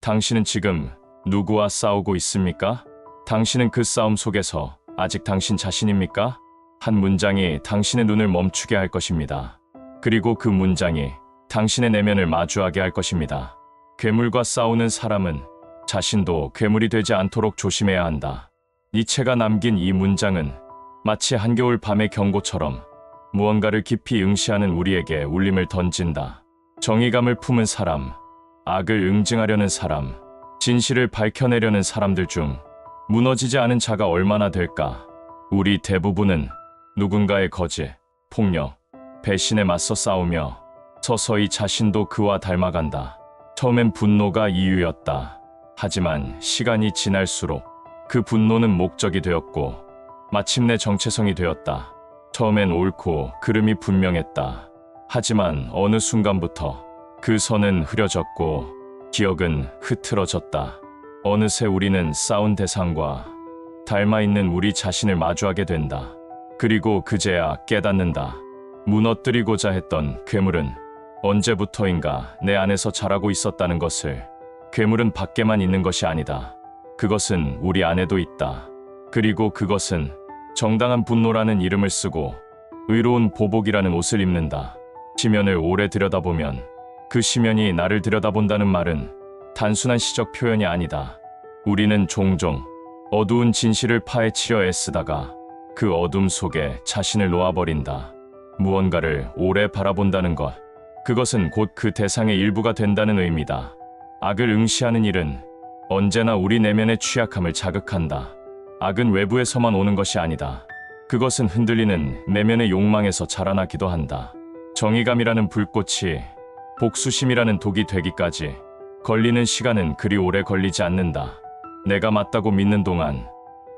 당신은 지금 누구와 싸우고 있습니까? 당신은 그 싸움 속에서 아직 당신 자신입니까? 한 문장이 당신의 눈을 멈추게 할 것입니다. 그리고 그 문장이 당신의 내면을 마주하게 할 것입니다. 괴물과 싸우는 사람은 자신도 괴물이 되지 않도록 조심해야 한다. 니체가 남긴 이 문장은 마치 한겨울 밤의 경고처럼 무언가를 깊이 응시하는 우리에게 울림을 던진다. 정의감을 품은 사람, 악을 응징하려는 사람, 진실을 밝혀내려는 사람들 중 무너지지 않은 자가 얼마나 될까? 우리 대부분은 누군가의 거짓, 폭력, 배신에 맞서 싸우며 서서히 자신도 그와 닮아간다. 처음엔 분노가 이유였다. 하지만 시간이 지날수록 그 분노는 목적이 되었고 마침내 정체성이 되었다. 처음엔 옳고 그름이 분명했다. 하지만 어느 순간부터 그 선은 흐려졌고 기억은 흐트러졌다. 어느새 우리는 싸운 대상과 닮아있는 우리 자신을 마주하게 된다. 그리고 그제야 깨닫는다. 무너뜨리고자 했던 괴물은 언제부터인가 내 안에서 자라고 있었다는 것을. 괴물은 밖에만 있는 것이 아니다. 그것은 우리 안에도 있다. 그리고 그것은 정당한 분노라는 이름을 쓰고 의로운 보복이라는 옷을 입는다. 시면을 오래 들여다보면 그 시면이 나를 들여다본다는 말은 단순한 시적 표현이 아니다. 우리는 종종 어두운 진실을 파헤치려 애쓰다가 그 어둠 속에 자신을 놓아버린다. 무언가를 오래 바라본다는 것, 그것은 곧 그 대상의 일부가 된다는 의미다. 악을 응시하는 일은 언제나 우리 내면의 취약함을 자극한다. 악은 외부에서만 오는 것이 아니다. 그것은 흔들리는 내면의 욕망에서 자라나기도 한다. 정의감이라는 불꽃이 복수심이라는 독이 되기까지 걸리는 시간은 그리 오래 걸리지 않는다. 내가 맞다고 믿는 동안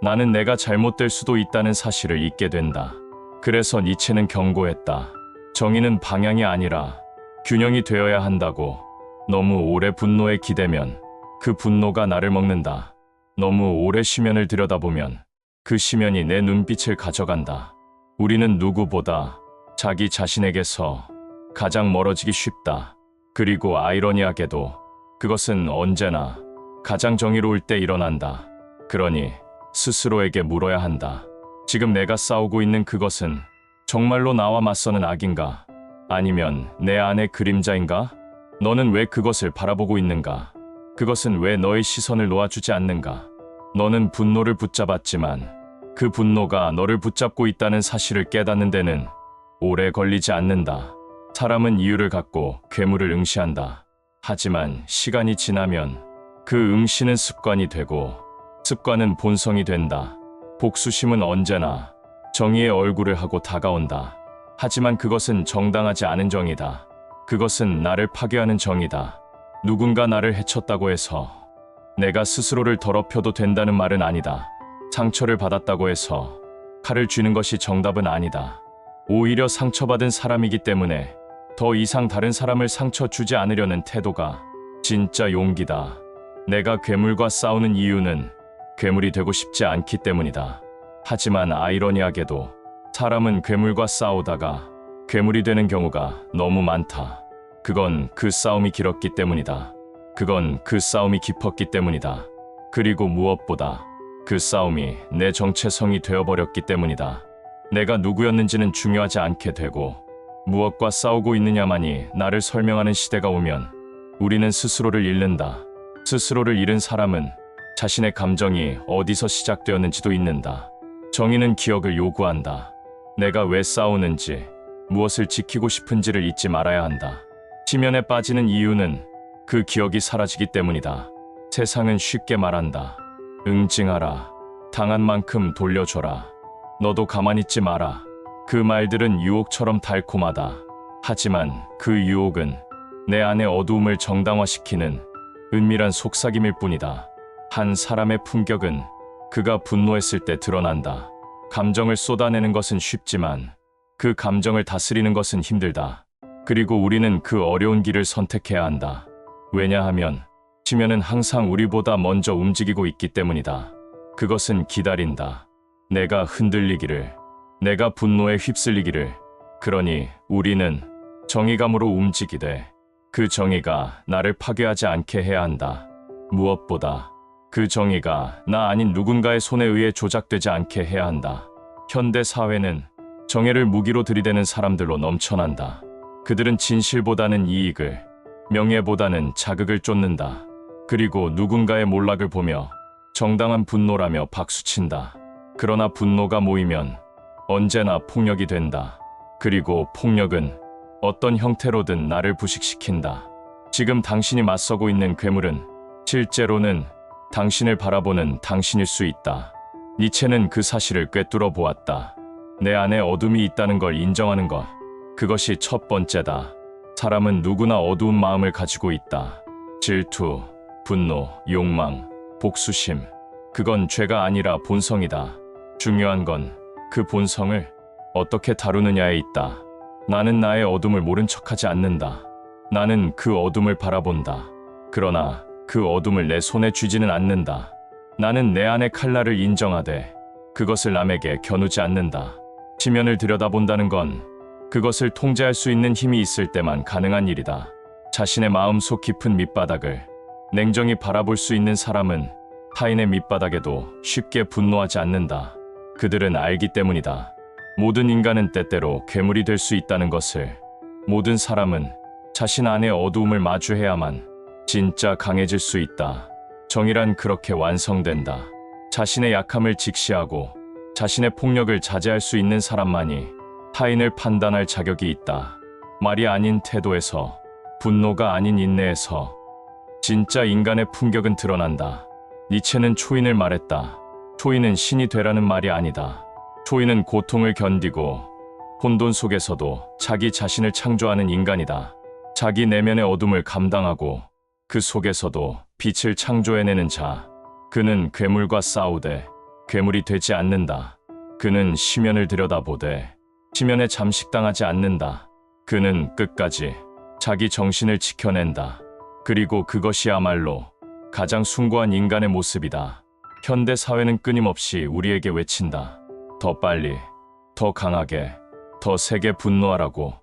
나는 내가 잘못될 수도 있다는 사실을 잊게 된다. 그래서 니체는 경고했다. 정의는 방향이 아니라 균형이 되어야 한다고. 너무 오래 분노에 기대면 그 분노가 나를 먹는다. 너무 오래 시면을 들여다보면 그 시면이 내 눈빛을 가져간다. 우리는 누구보다 자기 자신에게서 가장 멀어지기 쉽다. 그리고 아이러니하게도 그것은 언제나 가장 정의로울 때 일어난다. 그러니 스스로에게 물어야 한다. 지금 내가 싸우고 있는 그것은 정말로 나와 맞서는 악인가? 아니면 내 안의 그림자인가? 너는 왜 그것을 바라보고 있는가? 그것은 왜 너의 시선을 놓아주지 않는가? 너는 분노를 붙잡았지만 그 분노가 너를 붙잡고 있다는 사실을 깨닫는 데는 오래 걸리지 않는다. 사람은 이유를 갖고 괴물을 응시한다. 하지만 시간이 지나면 그 응시는 습관이 되고 습관은 본성이 된다. 복수심은 언제나 정의의 얼굴을 하고 다가온다. 하지만 그것은 정당하지 않은 정의다. 그것은 나를 파괴하는 정의다. 누군가 나를 해쳤다고 해서 내가 스스로를 더럽혀도 된다는 말은 아니다. 상처를 받았다고 해서 칼을 쥐는 것이 정답은 아니다. 오히려 상처받은 사람이기 때문에 더 이상 다른 사람을 상처 주지 않으려는 태도가 진짜 용기다. 내가 괴물과 싸우는 이유는 괴물이 되고 싶지 않기 때문이다. 하지만 아이러니하게도 사람은 괴물과 싸우다가 괴물이 되는 경우가 너무 많다. 그건 그 싸움이 길었기 때문이다. 그건 그 싸움이 깊었기 때문이다. 그리고 무엇보다 그 싸움이 내 정체성이 되어버렸기 때문이다. 내가 누구였는지는 중요하지 않게 되고 무엇과 싸우고 있느냐만이 나를 설명하는 시대가 오면 우리는 스스로를 잃는다. 스스로를 잃은 사람은 자신의 감정이 어디서 시작되었는지도 잊는다. 정의는 기억을 요구한다. 내가 왜 싸우는지, 무엇을 지키고 싶은지를 잊지 말아야 한다. 시면에 빠지는 이유는 그 기억이 사라지기 때문이다. 세상은 쉽게 말한다. 응징하라. 당한 만큼 돌려줘라. 너도 가만히 있지 마라. 그 말들은 유혹처럼 달콤하다. 하지만 그 유혹은 내 안의 어두움을 정당화시키는 은밀한 속삭임일 뿐이다. 한 사람의 품격은 그가 분노했을 때 드러난다. 감정을 쏟아내는 것은 쉽지만 그 감정을 다스리는 것은 힘들다. 그리고 우리는 그 어려운 길을 선택해야 한다. 왜냐하면 시면은 항상 우리보다 먼저 움직이고 있기 때문이다. 그것은 기다린다. 내가 흔들리기를, 내가 분노에 휩쓸리기를. 그러니 우리는 정의감으로 움직이되 그 정의가 나를 파괴하지 않게 해야 한다. 무엇보다 그 정의가 나 아닌 누군가의 손에 의해 조작되지 않게 해야 한다. 현대 사회는 정의를 무기로 들이대는 사람들로 넘쳐난다. 그들은 진실보다는 이익을, 명예보다는 자극을 쫓는다. 그리고 누군가의 몰락을 보며 정당한 분노라며 박수친다. 그러나 분노가 모이면 언제나 폭력이 된다. 그리고 폭력은 어떤 형태로든 나를 부식시킨다. 지금 당신이 맞서고 있는 괴물은 실제로는 당신을 바라보는 당신일 수 있다. 니체는 그 사실을 꿰뚫어 보았다. 내 안에 어둠이 있다는 걸 인정하는 것, 그것이 첫 번째다. 사람은 누구나 어두운 마음을 가지고 있다. 질투, 분노, 욕망, 복수심. 그건 죄가 아니라 본성이다. 중요한 건 그 본성을 어떻게 다루느냐에 있다. 나는 나의 어둠을 모른 척하지 않는다. 나는 그 어둠을 바라본다. 그러나 그 어둠을 내 손에 쥐지는 않는다. 나는 내 안의 칼날을 인정하되 그것을 남에게 겨누지 않는다. 지면을 들여다본다는 건 그것을 통제할 수 있는 힘이 있을 때만 가능한 일이다. 자신의 마음속 깊은 밑바닥을 냉정히 바라볼 수 있는 사람은 타인의 밑바닥에도 쉽게 분노하지 않는다. 그들은 알기 때문이다. 모든 인간은 때때로 괴물이 될 수 있다는 것을. 모든 사람은 자신 안의 어두움을 마주해야만 진짜 강해질 수 있다. 정의란 그렇게 완성된다. 자신의 약함을 직시하고 자신의 폭력을 자제할 수 있는 사람만이 타인을 판단할 자격이 있다. 말이 아닌 태도에서, 분노가 아닌 인내에서 진짜 인간의 품격은 드러난다. 니체는 초인을 말했다. 초인은 신이 되라는 말이 아니다. 초인은 고통을 견디고 혼돈 속에서도 자기 자신을 창조하는 인간이다. 자기 내면의 어둠을 감당하고 그 속에서도 빛을 창조해내는 자. 그는 괴물과 싸우되 괴물이 되지 않는다. 그는 심연을 들여다보되 심연에 잠식당하지 않는다. 그는 끝까지 자기 정신을 지켜낸다. 그리고 그것이야말로 가장 숭고한 인간의 모습이다. 현대 사회는 끊임없이 우리에게 외친다. 더 빨리, 더 강하게, 더 세게 분노하라고.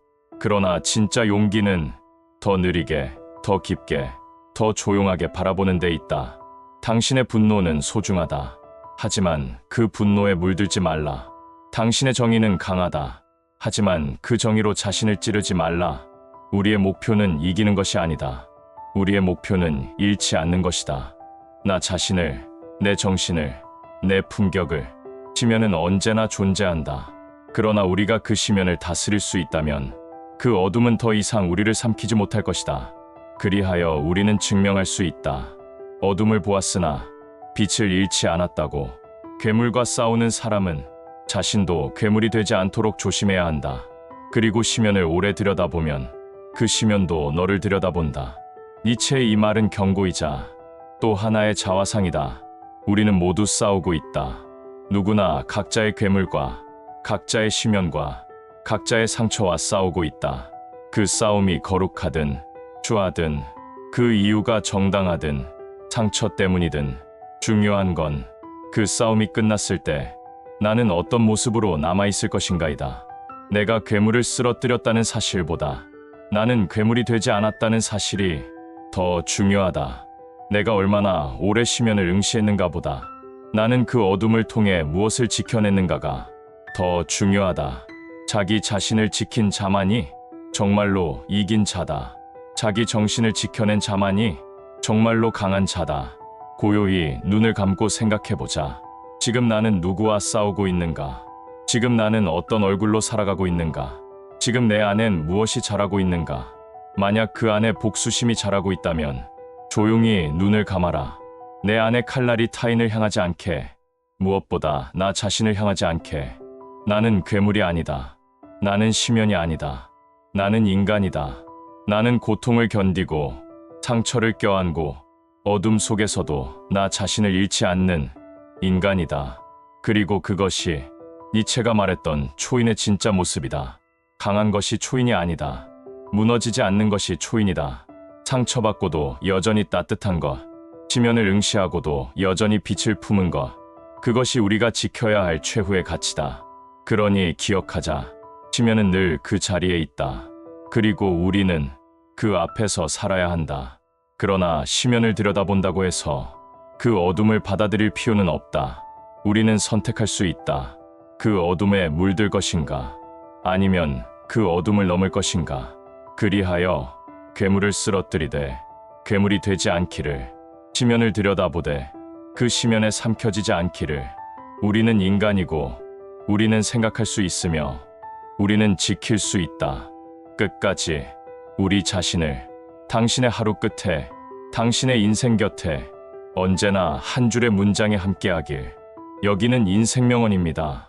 그러나 진짜 용기는 더 느리게, 더 깊게, 더 조용하게 바라보는 데 있다. 당신의 분노는 소중하다. 하지만 그 분노에 물들지 말라. 당신의 정의는 강하다. 하지만 그 정의로 자신을 찌르지 말라. 우리의 목표는 이기는 것이 아니다. 우리의 목표는 잃지 않는 것이다. 나 자신을, 내 정신을, 내 품격을. 시면은 언제나 존재한다. 그러나 우리가 그 시면을 다스릴 수 있다면 그 어둠은 더 이상 우리를 삼키지 못할 것이다. 그리하여 우리는 증명할 수 있다. 어둠을 보았으나 빛을 잃지 않았다고. 괴물과 싸우는 사람은 자신도 괴물이 되지 않도록 조심해야 한다. 그리고 시면을 오래 들여다보면 그 시면도 너를 들여다본다. 니체의 이 말은 경고이자 또 하나의 자화상이다. 우리는 모두 싸우고 있다. 누구나 각자의 괴물과 각자의 시면과 각자의 상처와 싸우고 있다. 그 싸움이 거룩하든 추하든 그 이유가 정당하든 상처 때문이든 중요한 건 그 싸움이 끝났을 때 나는 어떤 모습으로 남아있을 것인가이다. 내가 괴물을 쓰러뜨렸다는 사실보다 나는 괴물이 되지 않았다는 사실이 더 중요하다. 내가 얼마나 오래 시면을 응시했는가 보다 나는 그 어둠을 통해 무엇을 지켜냈는가가 더 중요하다. 자기 자신을 지킨 자만이 정말로 이긴 자다. 자기 정신을 지켜낸 자만이 정말로 강한 자다. 고요히 눈을 감고 생각해보자. 지금 나는 누구와 싸우고 있는가? 지금 나는 어떤 얼굴로 살아가고 있는가? 지금 내 안엔 무엇이 자라고 있는가? 만약 그 안에 복수심이 자라고 있다면 조용히 눈을 감아라. 내 안의 칼날이 타인을 향하지 않게, 무엇보다 나 자신을 향하지 않게. 나는 괴물이 아니다. 나는 시면이 아니다. 나는 인간이다. 나는 고통을 견디고 상처를 껴안고 어둠 속에서도 나 자신을 잃지 않는 인간이다. 그리고 그것이 니체가 말했던 초인의 진짜 모습이다. 강한 것이 초인이 아니다. 무너지지 않는 것이 초인이다. 상처받고도 여전히 따뜻한 것, 시면을 응시하고도 여전히 빛을 품은 것, 그것이 우리가 지켜야 할 최후의 가치다. 그러니 기억하자. 시면은 늘 그 자리에 있다. 그리고 우리는 그 앞에서 살아야 한다. 그러나 심연을 들여다본다고 해서 그 어둠을 받아들일 필요는 없다. 우리는 선택할 수 있다. 그 어둠에 물들 것인가? 아니면 그 어둠을 넘을 것인가? 그리하여 괴물을 쓰러뜨리되 괴물이 되지 않기를, 심연을 들여다보되 그 심연에 삼켜지지 않기를. 우리는 인간이고 우리는 생각할 수 있으며 우리는 지킬 수 있다. 끝까지 우리 자신을 당신의 하루 끝에, 당신의 인생 곁에 언제나 한 줄의 문장에 함께하길. 여기는 인생명언입니다.